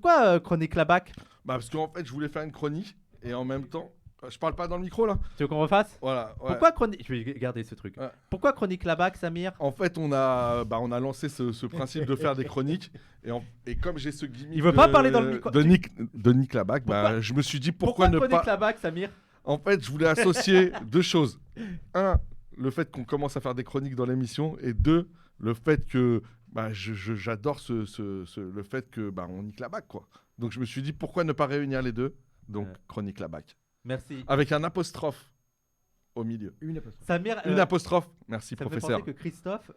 Pourquoi Chronique Labac? Bah parce qu'en fait, je voulais faire une chronique et en même temps, je parle pas dans le micro là. Tu veux qu'on refasse? Voilà. Ouais. Pourquoi Chronique... Je vais garder ce truc. Ouais. Pourquoi Chronique Labac, Samir? En fait, on a lancé ce principe de faire des chroniques et comme j'ai ce gimmick Il veut pas parler dans le micro. de Nick Labac, bah, je me suis dit pourquoi ne Chronique pas. Labac, Samir? En fait, je voulais associer deux choses. Un, le fait qu'on commence à faire des chroniques dans l'émission et deux, le fait que bah, j'adore le fait que bah, on nique la bac, quoi. Donc je me suis dit pourquoi ne pas réunir les deux. Donc chronique la bac. Merci. Avec un apostrophe au milieu. Une apostrophe. Samir, Une apostrophe. Merci ça me fait professeur. penser que Christophe,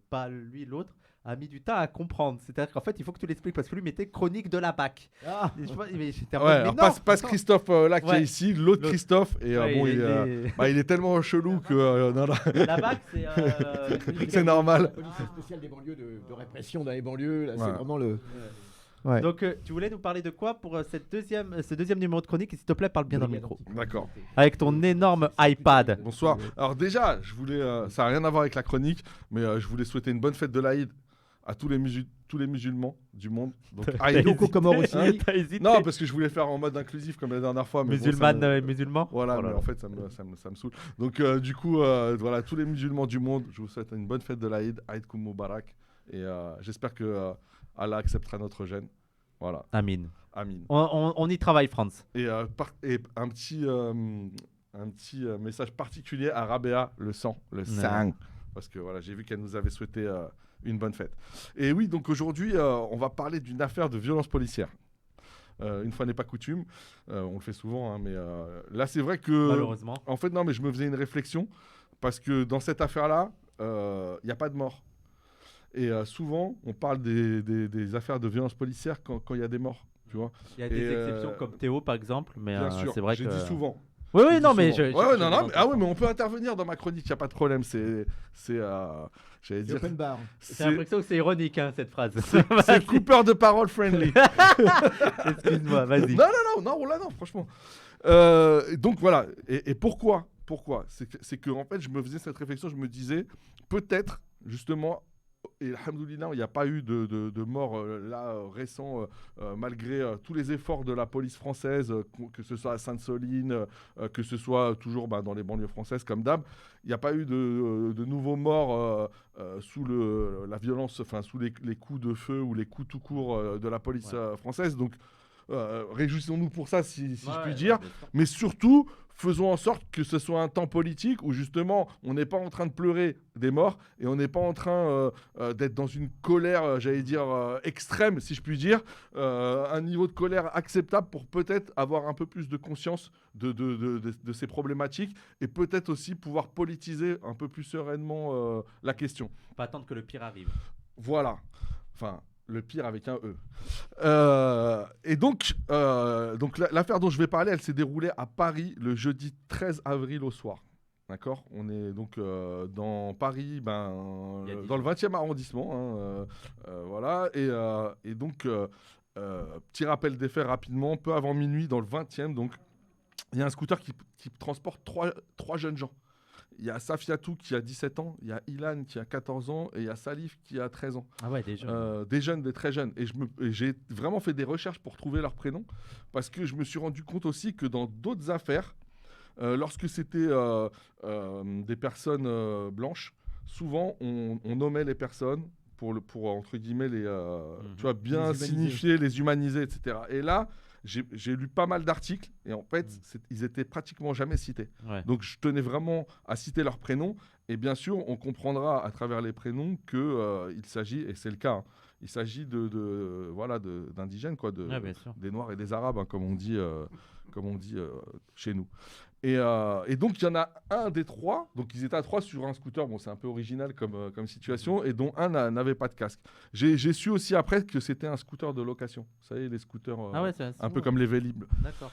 pas lui l'autre, a mis du temps à comprendre. C'est-à-dire qu'en fait, il faut que tu l'expliques parce que lui mettait chronique de la bac. Ah. Et mais j'étais en Ouais, mode, mais alors non, pas ce Christophe là qui Ouais. est ici, l'autre L'autre. Christophe. Et Ouais, bon, il il est tellement chelou que non, non. La bac, c'est. C'est normal. La police spéciale des banlieues de répression dans les banlieues. Là, Ouais. c'est vraiment le. Ouais. Donc, tu voulais nous parler de quoi pour ce deuxième numéro de chronique? Et s'il te plaît, parle bien dans le micro. D'accord. Avec ton énorme iPad. Bonsoir. Alors déjà, je voulais, ça n'a rien à voir avec la chronique, mais je voulais souhaiter une bonne fête de l'Aïd à tous les musulmans du monde. Donc, Aïd. Yoko Komor aussi. T'as hésité. Non, parce que je voulais faire en mode inclusif comme la dernière fois. Mais Musulmane bon, et musulman. Voilà, Oh là mais là. en fait, ça me saoule. Donc, du coup, voilà, tous les musulmans du monde, je vous souhaite une bonne fête de l'Aïd, Aïd Koum Moubarak. Et j'espère que Allah acceptera notre gêne. Voilà, Amin. amin. On y travaille, France. Et un petit message particulier à Rabea, le sang, parce que voilà, j'ai vu qu'elle nous avait souhaité une bonne fête. Et oui, donc aujourd'hui, on va parler d'une affaire de violence policière. Une fois n'est pas coutume, on le fait souvent, hein, mais là c'est vrai que... Malheureusement. En fait, non, mais je me faisais une réflexion, parce que dans cette affaire-là, il n'y a pas de mort. Et souvent, on parle des affaires de violence policière quand il y a des morts, tu vois. Il y a des Et, exceptions comme Théo, par exemple, mais Bien sûr, c'est vrai que. j'ai dit souvent. Oui, J'ai oui, dit non, mais souvent. je. Ouais, non, mais on peut intervenir dans ma chronique, il n'y a pas de problème. J'allais C'est dire... open bar. J'ai l'impression que c'est ironique, hein, cette phrase. C'est Cooper de parole friendly. Excuse-moi, vas-y. Non, franchement. Donc voilà. Et pourquoi c'est que en fait, je me faisais cette réflexion, je me disais, peut-être, justement, et alhamdoulilah, il n'y a pas eu de mort récent, malgré tous les efforts de la police française, que ce soit à Sainte-Soline, que ce soit toujours dans les banlieues françaises comme d'hab. Il n'y a pas eu de nouveaux morts sous la violence, enfin sous les coups de feu ou les coups tout court de la police française. Donc réjouissons-nous pour ça, si je puis dire. Mais surtout, faisons en sorte que ce soit un temps politique où justement on n'est pas en train de pleurer des morts et on n'est pas en train d'être dans une colère, j'allais dire, extrême, si je puis dire, un niveau de colère acceptable pour peut-être avoir un peu plus de conscience de ces problématiques et peut-être aussi pouvoir politiser un peu plus sereinement la question. Pas attendre que le pire arrive. Voilà. Enfin... Le pire avec un E. Et donc l'affaire dont je vais parler, elle s'est déroulée à Paris le jeudi 13 avril au soir. D'accord ? On est donc dans Paris, dans le 20e arrondissement. Voilà. Et donc, petit rappel des faits rapidement, peu avant minuit, dans le 20e, donc, il y a un scooter qui transporte trois jeunes gens. Il y a Safiatou qui a 17 ans, il y a Ilan qui a 14 ans et il y a Salif qui a 13 ans. Ah ouais, des jeunes. Des très jeunes. Et j'ai vraiment fait des recherches pour trouver leurs prénoms parce que je me suis rendu compte aussi que dans d'autres affaires, lorsque c'était des personnes blanches, souvent on nommait les personnes pour entre guillemets, tu vois, bien signifier, les humaniser, etc. Et là, j'ai lu pas mal d'articles et en fait, ils étaient pratiquement jamais cités. Ouais. Donc, je tenais vraiment à citer leurs prénoms. Et bien sûr, on comprendra à travers les prénoms qu'il s'agit, et c'est le cas, il s'agit d'indigènes, quoi, des Noirs et des Arabes, hein, comme on dit chez nous. Et donc, il y en a un des trois, donc ils étaient à trois sur un scooter, bon, c'est un peu original comme situation, et dont un n'avait pas de casque. J'ai su aussi après que c'était un scooter de location. Vous savez, les scooters un peu comme les Vélib. D'accord.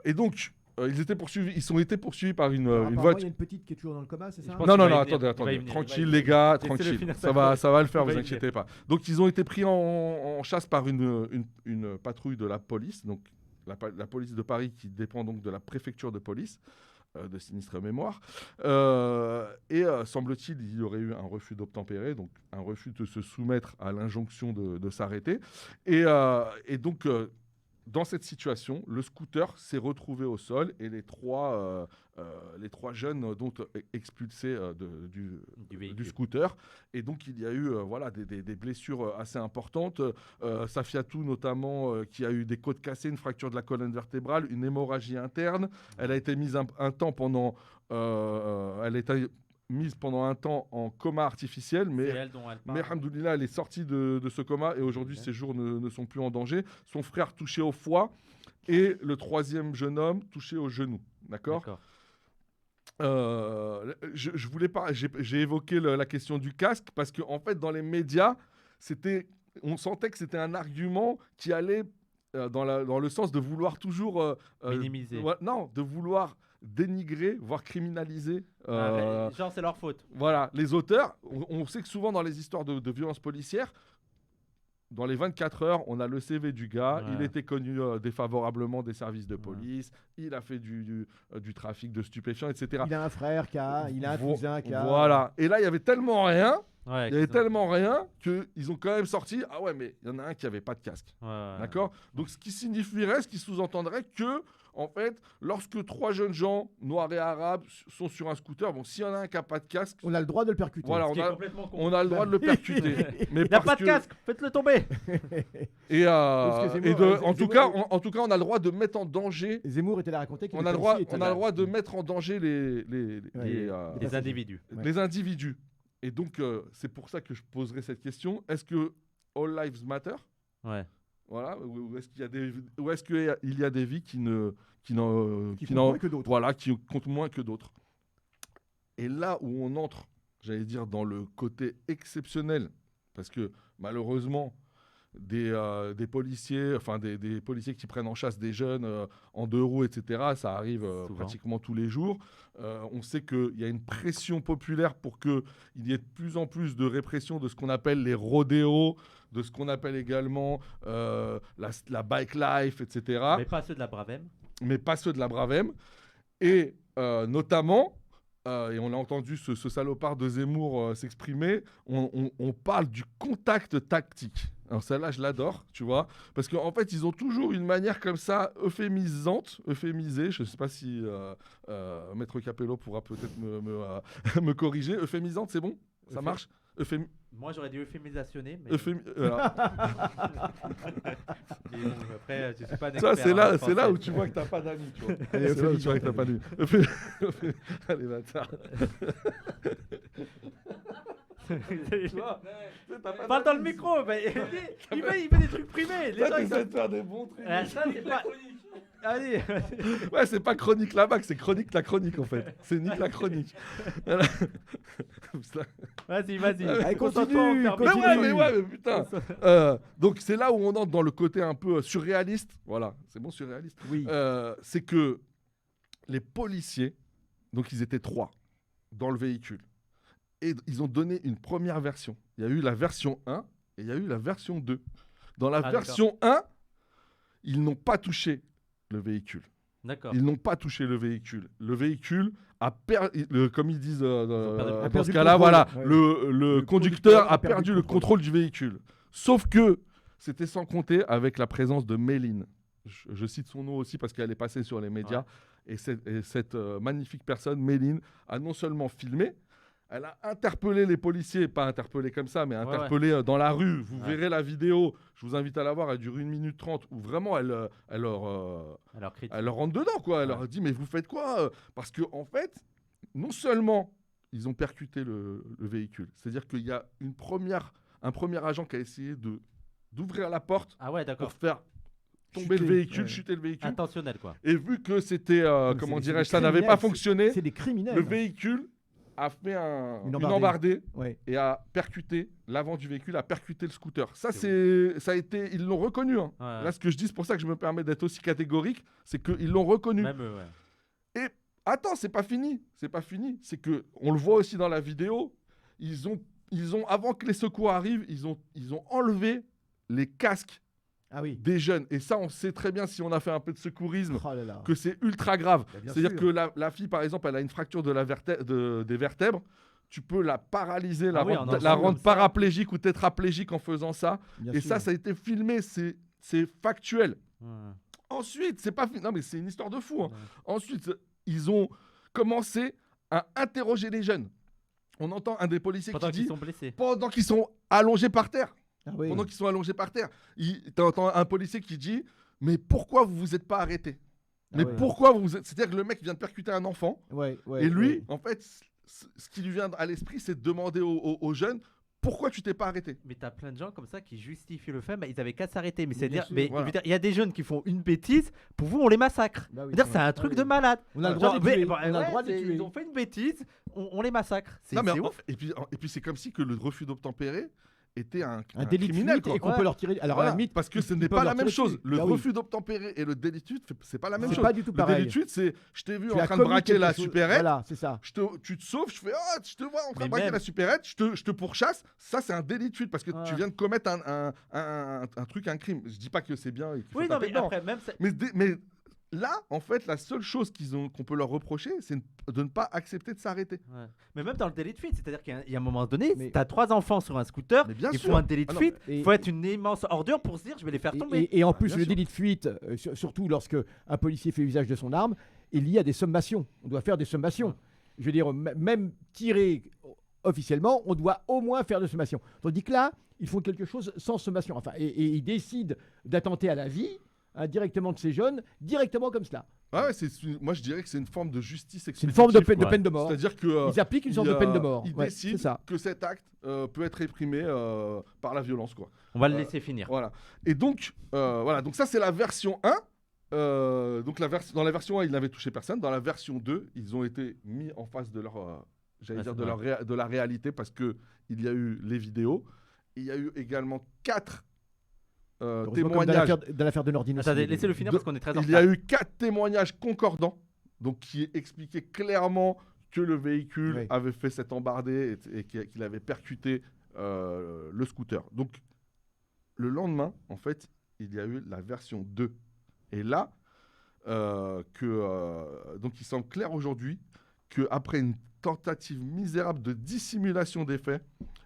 Et donc, ils ont été poursuivis par une voiture. Il y a une petite qui est toujours dans le coma, c'est ça ? Non, attendez. Tranquille, les gars, tranquille. Ça va le faire, vous inquiétez pas. Donc, ils ont été pris en chasse par une patrouille de la police, donc la police de Paris qui dépend donc de la préfecture de police, de sinistre mémoire. Semble-t-il, il y aurait eu un refus d'obtempérer, donc un refus de se soumettre à l'injonction de s'arrêter. Et donc, dans cette situation, le scooter s'est retrouvé au sol et les trois jeunes donc expulsés du scooter. Et donc, il y a eu des blessures assez importantes. Safiatou, notamment, qui a eu des côtes cassées, une fracture de la colonne vertébrale, une hémorragie interne. Elle a été mise un temps pendant... elle a été mise pendant un temps en coma artificiel, mais alhamdoulilah, elle est sortie de ce coma et aujourd'hui, ses jours ne sont plus en danger. Son frère touché au foie et le troisième jeune homme touché au genou. D'accord. Je voulais pas, j'ai évoqué la question du casque parce que en fait, dans les médias, on sentait que c'était un argument qui allait dans le sens de vouloir toujours minimiser. De vouloir dénigrer, voire criminaliser. Genre, c'est leur faute. Voilà, les auteurs. On sait que souvent dans les histoires de violences policières, dans les 24 heures, on a le CV du gars. Ouais. Il était connu défavorablement des services de police. Ouais. Il a fait du trafic de stupéfiants, etc. Il a un frère il a un cousin qui a... Voilà. Et là, il y avait tellement rien. Ouais, il y avait tellement rien qu'ils ont quand même sorti. Ah ouais, mais il y en a un qui n'avait pas de casque. Ouais. D'accord. Donc, ce qui signifierait, ce qui sous-entendrait que, en fait, lorsque trois jeunes gens, noirs et arabes, sont sur un scooter, bon, s'il y en a un qui n'a pas de casque, on a le droit de le percuter. Voilà, on a le droit de le percuter. Mais il n'a pas de casque, faites-le tomber. Et en tout cas, on a le droit de mettre en danger. Zemmour était là à raconter on a le droit de mettre en danger les individus. Les individus. Et donc, c'est pour ça que je poserai cette question. Est-ce que All Lives Matter ? Ouais. Voilà. Ou est-ce qu'il y a des vies qui comptent moins que d'autres. Voilà, qui comptent moins que d'autres. Et là où on entre, j'allais dire, dans le côté exceptionnel, parce que malheureusement, des policiers, enfin des policiers qui prennent en chasse des jeunes en 2 roues, etc., ça arrive pratiquement tous les jours. On sait qu'il y a une pression populaire pour qu'il y ait de plus en plus de répression de ce qu'on appelle les rodéos, de ce qu'on appelle également la bike life, etc. Mais pas ceux de la Bravem. Et notamment... et on a entendu ce salopard de Zemmour s'exprimer, on parle du contact tactique. Alors celle-là, je l'adore, tu vois, parce qu'en fait, ils ont toujours une manière comme ça euphémisée. Je ne sais pas si Maître Capello pourra peut-être me corriger. Euphémisante, c'est bon ? Ça marche ? Moi, j'aurais dit euphémisationné. Mais... Après, je suis pas un expert. Ça, c'est là où tu vois que tu n'as pas d'amis, tu vois. C'est là où tu vois que tu n'as pas d'amis. Allez, bâtard. Parle dans le micro, il fait des trucs primés. Les gens, ils essaient de faire des bons trucs. Ça, c'est pas... Allez. Ouais, c'est pas chronique la bac, c'est chronique la chronique en fait. C'est Nick la chronique. Vas-y. Allez, continue. Mais putain. Donc c'est là où on entre dans le côté un peu surréaliste. Voilà, c'est bon, surréaliste. Oui. C'est que les policiers, donc ils étaient 3 dans le véhicule. Et ils ont donné une première version. Il y a eu la version 1 et il y a eu la version 2. Dans la version 1, ils n'ont pas touché le véhicule. D'accord. Ils n'ont pas touché le véhicule. Le véhicule a perdu, comme ils disent dans ce cas-là, voilà, ouais. le conducteur a perdu le contrôle du véhicule. Sauf que c'était sans compter avec la présence de Méline. Je cite son nom aussi parce qu'elle est passée sur les médias. Ouais. Et cette magnifique personne, Méline, a non seulement filmé, elle a interpellé les policiers, pas interpellé comme ça, mais interpellé dans la rue. Vous verrez la vidéo, je vous invite à la voir, elle dure 1 minute 30, où vraiment elle leur rentre dedans, quoi. Elle leur dit, mais vous faites quoi ? Parce qu'en fait, non seulement ils ont percuté le véhicule, c'est-à-dire qu'il y a un premier agent qui a essayé d'ouvrir la porte pour faire tomber le véhicule, chuter le véhicule. Intentionnel, quoi. Et vu que c'était, ça n'avait pas fonctionné, c'est des criminels. Le véhicule a fait une embardée et a percuté l'avant du véhicule, a percuté le scooter. Ils l'ont reconnu. Hein. Ouais. Là, ce que je dis, c'est pour ça que je me permets d'être aussi catégorique, c'est qu'ils l'ont reconnu. Même eux, Et attends, c'est pas fini. C'est que on le voit aussi dans la vidéo. Ils ont avant que les secours arrivent, ils ont enlevé les casques Ah oui. des jeunes. Et ça, on sait très bien, si on a fait un peu de secourisme, Oh là là. que c'est ultra grave. Bah, bien C'est-à-dire sûr. que la fille, par exemple, elle a une fracture des vertèbres. Tu peux la paralyser, la Ah oui, rendre, en la ensemble, rendre comme ça. paraplégique ou tétraplégique en faisant ça. Bien Et sûr. ça a été filmé, c'est factuel. Ouais. Ensuite, c'est pas non mais c'est une histoire de fou. Hein. Ouais. Ensuite, ils ont commencé à interroger les jeunes. On entend un des policiers Pendant qui qu'ils dit sont blessés. pendant qu'ils sont allongés par terre. Ah oui. Pendant qu'ils sont allongés par terre, t'entends un policier qui dit mais pourquoi vous vous êtes pas arrêté? Ah Mais ouais. pourquoi vous vous êtes... C'est-à-dire que le mec vient de percuter un enfant Ouais, ouais, et lui, ouais. en fait, ce qui lui vient à l'esprit, c'est de demander aux jeunes pourquoi tu t'es pas arrêté. Mais t'as plein de gens comme ça qui justifient le fait, mais ils avaient qu'à s'arrêter. Mais Mais c'est bien dire, sûr, mais voilà. je veux dire, il y a des jeunes qui font une bêtise, pour vous on les massacre. Bah oui, C'est-à-dire, ouais. c'est un Ah truc oui. de malade. On a le droit Genre, de les tuer. mais, On a le droit de les tuer. Ils ont fait une bêtise, on les massacre. C'est Non, mais ouf. et puis c'est comme si que le refus d'obtempérer était un délit de criminel. fuite Quoi. et qu'on Ouais. peut leur tirer. Alors à Voilà, la limite, parce que ce ils n'est peuvent pas leur la même tirer chose. dessus. Le Bah oui. refus d'obtempérer et le délit de fuite, c'est pas la même C'est chose. pas du tout Le pareil. délit de fuite, c'est je t'ai vu Tu en as train de commis braquer quelque la chose- supérette. Voilà, c'est ça. Tu te sauves, je fais je te vois en train Mais de braquer même- la supérette, je te pourchasse. Ça, c'est un délit de fuite parce que Ouais. tu viens de commettre un truc, un crime. Je dis pas que c'est bien et qu'il faut Oui, non, taper mais dedans. après, même ça- Mais là, en fait, la seule chose qu'on peut leur reprocher, c'est de ne pas accepter de s'arrêter. Ouais. Mais même dans le délit de fuite, c'est-à-dire qu'il y a un moment donné, Mais- t'as 3 enfants sur un scooter, Mais bien il sûr. faut un délit de Ah non, fuite, mais- il faut être une immense ordure pour se dire je vais les faire tomber. Et en Ah, plus, bien le sûr. délit de fuite, surtout lorsque un policier fait usage de son arme, il y a des sommations. On doit faire des sommations. Ouais. Je veux dire, même tirer officiellement, on doit au moins faire des sommations. Tandis que là, ils font quelque chose sans sommation. Enfin, et ils décident d'attenter à la vie directement de ces jeunes, directement comme cela. Ouais, moi je dirais que c'est une forme de justice C'est une expéditive. forme de, quoi. de peine de mort. C'est-à-dire que Ils appliquent une sorte de peine de mort. Ils Ouais, décident c'est ça. que cet acte peut être réprimé par la violence, quoi. On va le laisser finir. Voilà. Et donc, voilà. Donc ça, c'est la version 1. Donc dans la version 1, ils n'avaient touché personne. Dans la version 2, ils ont été mis en face de leur, Ouais, c'est de la réalité parce que il y a eu les vidéos. Il y a eu également 4 Heureusement, comme témoignages. dans l'affaire de Nordine. aussi. Attendez, laissez-le finir de- parce qu'on est très en Il y a retard. eu 4 témoignages concordants, donc qui expliquaient clairement que le véhicule Oui. avait fait cette embardée et qu'il avait percuté le scooter. Donc, le lendemain, en fait, il y a eu la version 2. Et là, donc il semble clair aujourd'hui qu'après une tentative misérable de dissimulation des faits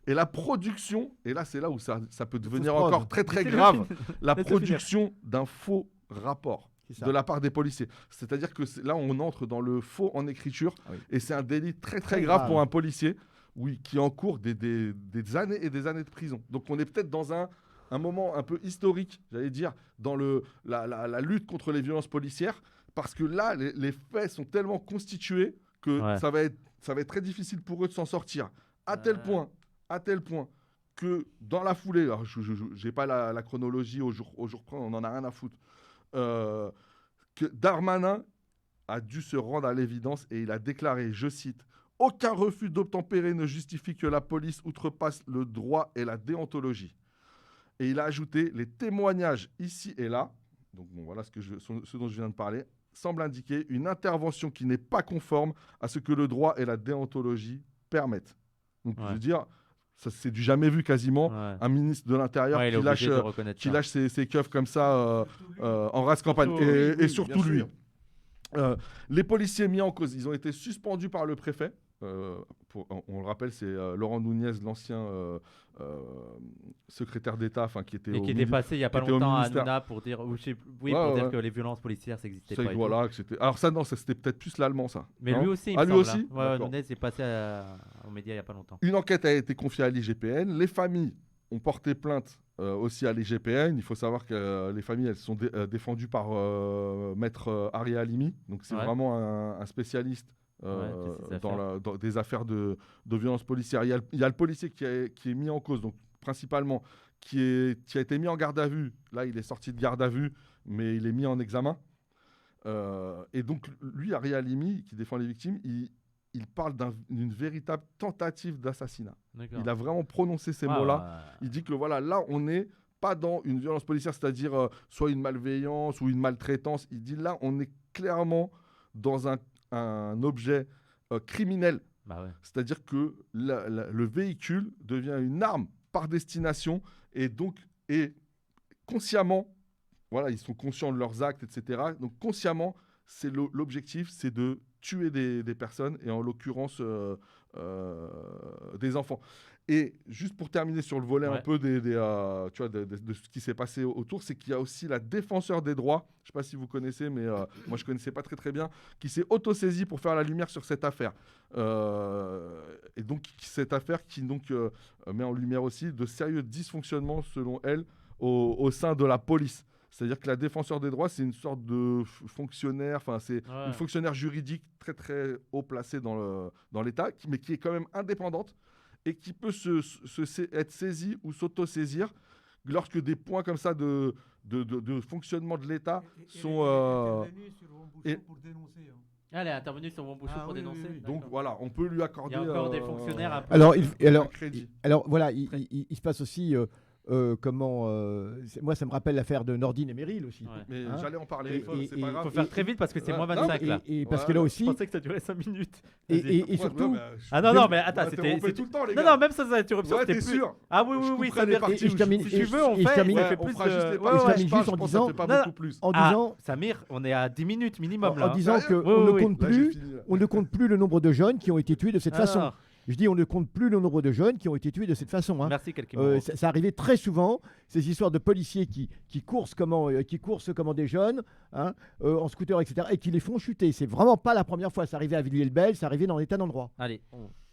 et la production, et là c'est là où ça peut devenir prod. encore très très Laissez-le grave, finir. la Laissez-le production d'un faux rapport C'est ça. de la part des policiers. C'est-à-dire que là, on entre dans le faux en écriture, Ah oui. et c'est un délit très très Très grave grave. pour un policier, oui, qui encourt des années et des années de prison. Donc on est peut-être dans un moment un peu historique, j'allais dire, dans la lutte contre les violences policières, parce que là, les faits sont tellement constitués que Ouais. ça va être très difficile pour eux de s'en sortir. À tel point que dans la foulée, alors je n'ai pas la chronologie au jour près, on n'en a rien à foutre, que Darmanin a dû se rendre à l'évidence et il a déclaré, je cite, « Aucun refus d'obtempérer ne justifie que la police outrepasse le droit et la déontologie. » Et il a ajouté, « Les témoignages ici et là, donc bon, voilà ce dont je viens de parler, semblent indiquer une intervention qui n'est pas conforme à ce que le droit et la déontologie permettent. » Donc je Ouais. veux dire, ça c'est du jamais vu quasiment, Ouais. un ministre de l'Intérieur Ouais, il est qui lâche... obligé de reconnaître qui ça. lâche ses keufs comme ça en race campagne. Surtout, Et oui, surtout bien lui. sûr. Les policiers mis en cause, ils ont été suspendus par le préfet. On le rappelle, c'est Laurent Nunez, l'ancien secrétaire d'État, qui était Et qui était passé il y a pas qui était au longtemps à ministère. Hanouna pour dire, ou je sais- oui, Ouais, pour dire ouais. que les violences policières, ça n'existait C'est pas. que et tout. voilà, que c'était. Alors ça, non, ça c'était peut-être plus l'allemand, ça. Mais non lui aussi, il Ah, me lui semble, aussi hein. Ouais, D'accord. Nunez est passé aux médias il n'y a pas longtemps. Une enquête a été confiée à l'IGPN. Les familles ont porté plainte aussi à l'IGPN. Il faut savoir que les familles, elles sont défendues par maître Ari Halimi. Donc c'est Ouais. vraiment un spécialiste Ouais, de ces dans des affaires de violences policières. Il y a le policier qui est mis en cause, donc principalement, qui a été mis en garde à vue. Là, il est sorti de garde à vue, mais il est mis en examen. Et donc, lui, Ari Halimi, qui défend les victimes, il parle d'une véritable tentative d'assassinat. D'accord. Il a vraiment prononcé ces Ah, mots-là. Il dit que voilà, là, on n'est pas dans une violence policière, c'est-à-dire soit une malveillance ou une maltraitance. Il dit là, on est clairement dans un objet criminel. Bah ouais. C'est-à-dire que le véhicule devient une arme par destination et donc est consciemment voilà, ils sont conscients de leurs actes, etc. Donc consciemment, l'objectif, c'est de tuer des personnes, et en l'occurrence des enfants. Et juste pour terminer sur le volet un peu tu vois, de ce qui s'est passé autour, c'est qu'il y a aussi la défenseur des droits, je ne sais pas si vous connaissez, mais moi je ne connaissais pas très très bien, qui s'est autosaisie pour faire la lumière sur cette affaire. Et donc cette affaire qui donc, met en lumière aussi de sérieux dysfonctionnements, selon elle, au sein de la police. C'est-à-dire que la défenseur des droits, c'est une sorte de fonctionnaire, enfin c'est une fonctionnaire juridique très très haut placée dans l'État, mais qui est quand même indépendante et qui peut être saisie ou s'auto-saisir lorsque des points comme ça de fonctionnement de l'État sont... Elle est intervenue sur Wambouchou pour dénoncer. Oui. Donc voilà, on peut lui accorder... Il y a encore des fonctionnaires un peu... Alors voilà, il se passe aussi... moi ça me rappelle l'affaire de Nordine et Meryl aussi. Mais j'allais en parler, c'est pas grave. Il faut faire très vite parce que c'est moins 25 là. Et parce que là aussi... Je pensais que ça durait 5 minutes. Et surtout... non, mais attends, c'était... tout le temps, les gars. Non, même sans interruption, c'était plus... sûr. Ah oui, ça si tu veux, on fait juste en disant... Samir, on est à 10 minutes minimum là. En disant qu'on ne compte plus le nombre de jeunes qui ont été tués de cette façon. Je dis, on ne compte plus le nombre de jeunes qui ont été tués de cette façon. Hein. Merci, ça arrivait très souvent, ces histoires de policiers qui coursent comment des jeunes, hein, en scooter, etc., et qui les font chuter. C'est vraiment pas la première fois. Ça arrivait à Villiers-le-Bel, ça arrivait dans des tas d'endroits. Allez,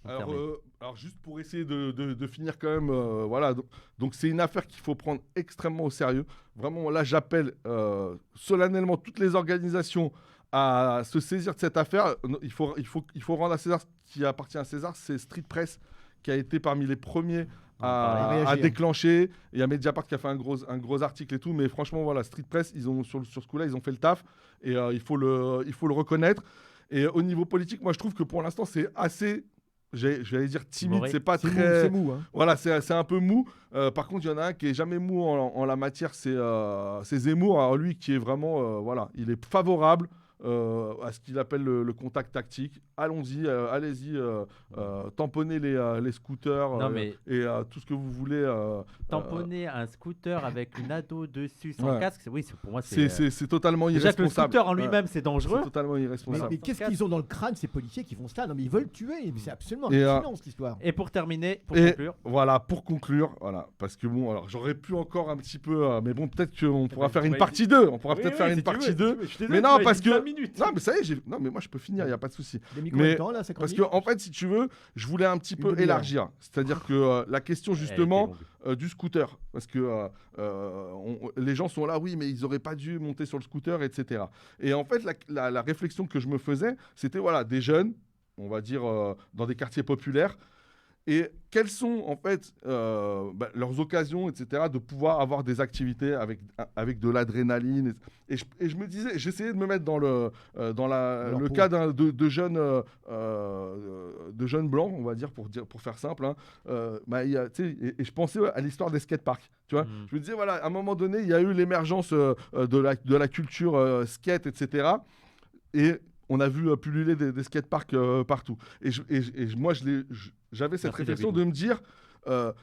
alors juste pour essayer de finir quand même, voilà. Donc c'est une affaire qu'il faut prendre extrêmement au sérieux. Vraiment, là, j'appelle solennellement toutes les organisations à se saisir de cette affaire. Il faut rendre à César ce qui appartient à César. C'est Street Press qui a été parmi les premiers à déclencher. Il y a Mediapart qui a fait un gros article et tout. Mais franchement, voilà, Street Press, sur ce coup-là, ils ont fait le taf. Et il faut le reconnaître. Et au niveau politique, moi, je trouve que pour l'instant, c'est assez... J'allais dire timide, c'est pas très... C'est mou. Hein. Voilà, c'est un peu mou. Par contre, il y en a un qui est jamais mou en la matière, c'est Zemmour. Alors lui, qui est vraiment... voilà, il est favorable à ce qu'il appelle le contact tactique. Allons-y, allez-y, tamponnez les scooters et tout ce que vous voulez. Tamponner un scooter avec une ado dessus sans casque, pour moi c'est totalement irresponsable. Déjà que le scooter en lui-même c'est dangereux. C'est totalement irresponsable. Mais qu'est-ce qu'ils ont dans le crâne ces policiers qui font ça? Non mais ils veulent tuer, c'est absolument hallucinant cette histoire. Et pour terminer, conclure. Voilà, parce que bon, alors j'aurais pu encore un petit peu, mais bon, peut-être qu'on pourra faire une partie 2. On pourra peut-être faire une partie 2. Mais non, parce que... Non, mais ça y est, non, mais moi je peux finir, il n'y a pas de souci. Mais parce que en fait, si tu veux, je voulais un petit peu élargir. C'est-à-dire que la question justement du scooter, parce que les gens sont là, oui, mais ils n'auraient pas dû monter sur le scooter, etc. Et en fait, la réflexion que je me faisais, c'était voilà, des jeunes, on va dire dans des quartiers populaires. Et quelles sont en fait leurs occasions, etc., de pouvoir avoir des activités avec de l'adrénaline. Et je me disais, j'essayais de me mettre dans le cas de jeunes blancs, on va dire, pour faire simple. Hein. Et je pensais à l'histoire des skateparks. Tu vois, je me disais, voilà, à un moment donné, il y a eu l'émergence de la culture skate, etc. Et on a vu pulluler des skateparks partout. Et moi, j'avais cette réflexion de me dire,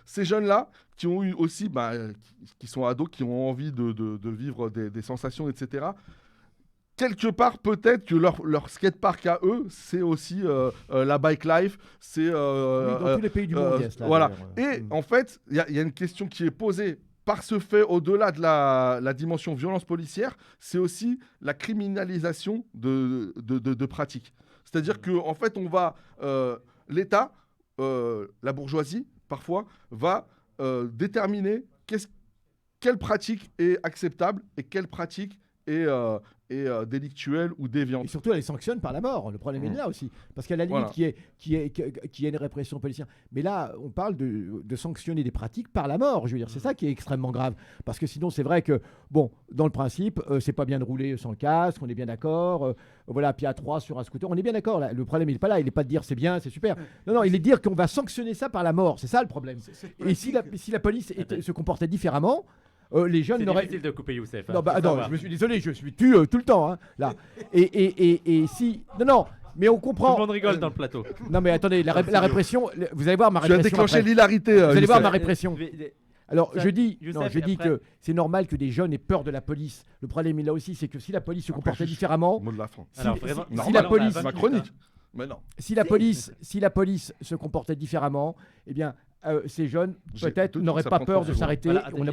ces jeunes-là, qui ont eu aussi, qui sont ados, qui ont envie de vivre des sensations, etc., quelque part, peut-être que leur skatepark à eux, c'est aussi la bike life. C'est dans tous les pays du monde, yes, là, voilà. Et en fait, il y a une question qui est posée par ce fait, au-delà de la dimension violence policière, c'est aussi la criminalisation de pratiques. C'est-à-dire qu'en fait, on va... l'État, la bourgeoisie, parfois, va déterminer quelle pratique est acceptable et quelle pratique est délictuelle ou déviante. Et surtout, elle est sanctionne par la mort. Le problème est là aussi. Parce qu'à la limite, qu'il y ait une répression policière. Mais là, on parle de sanctionner des pratiques par la mort. Je veux dire, c'est ça qui est extrêmement grave. Parce que sinon, c'est vrai que, bon, dans le principe, c'est pas bien de rouler sans casque, on est bien d'accord. Voilà, puis à 3 sur un scooter, on est bien d'accord. Là. Le problème, il n'est pas là. Il n'est pas de dire c'est bien, c'est super. Non, il est de dire qu'on va sanctionner ça par la mort. C'est ça le problème. Et si la police se comportait différemment, les jeunes n'auraient... C'est difficile de couper Youssef. Non, je me suis désolé, je suis tue tout le temps. Hein, là. Et si... Non, mais on comprend... Tout le monde rigole dans le plateau. Non, mais attendez, la répression... Vous allez voir ma répression. Tu as déclenché l'hilarité. Vous allez voir ma répression. Alors, Ça, je dis Youssef, et après- que c'est normal que des jeunes aient peur de la police. Le problème, là aussi, c'est que si la police se Après, comportait juste- différemment, Mot de la fin. Alors, si- vraiment, si Normal, la police- c'est ma chronique. Mais non. si la police se comportait différemment, eh bien, ces jeunes J'ai peut-être tout dit, n'auraient ça pas prend peur 30 de secondes. s'arrêter. Voilà, on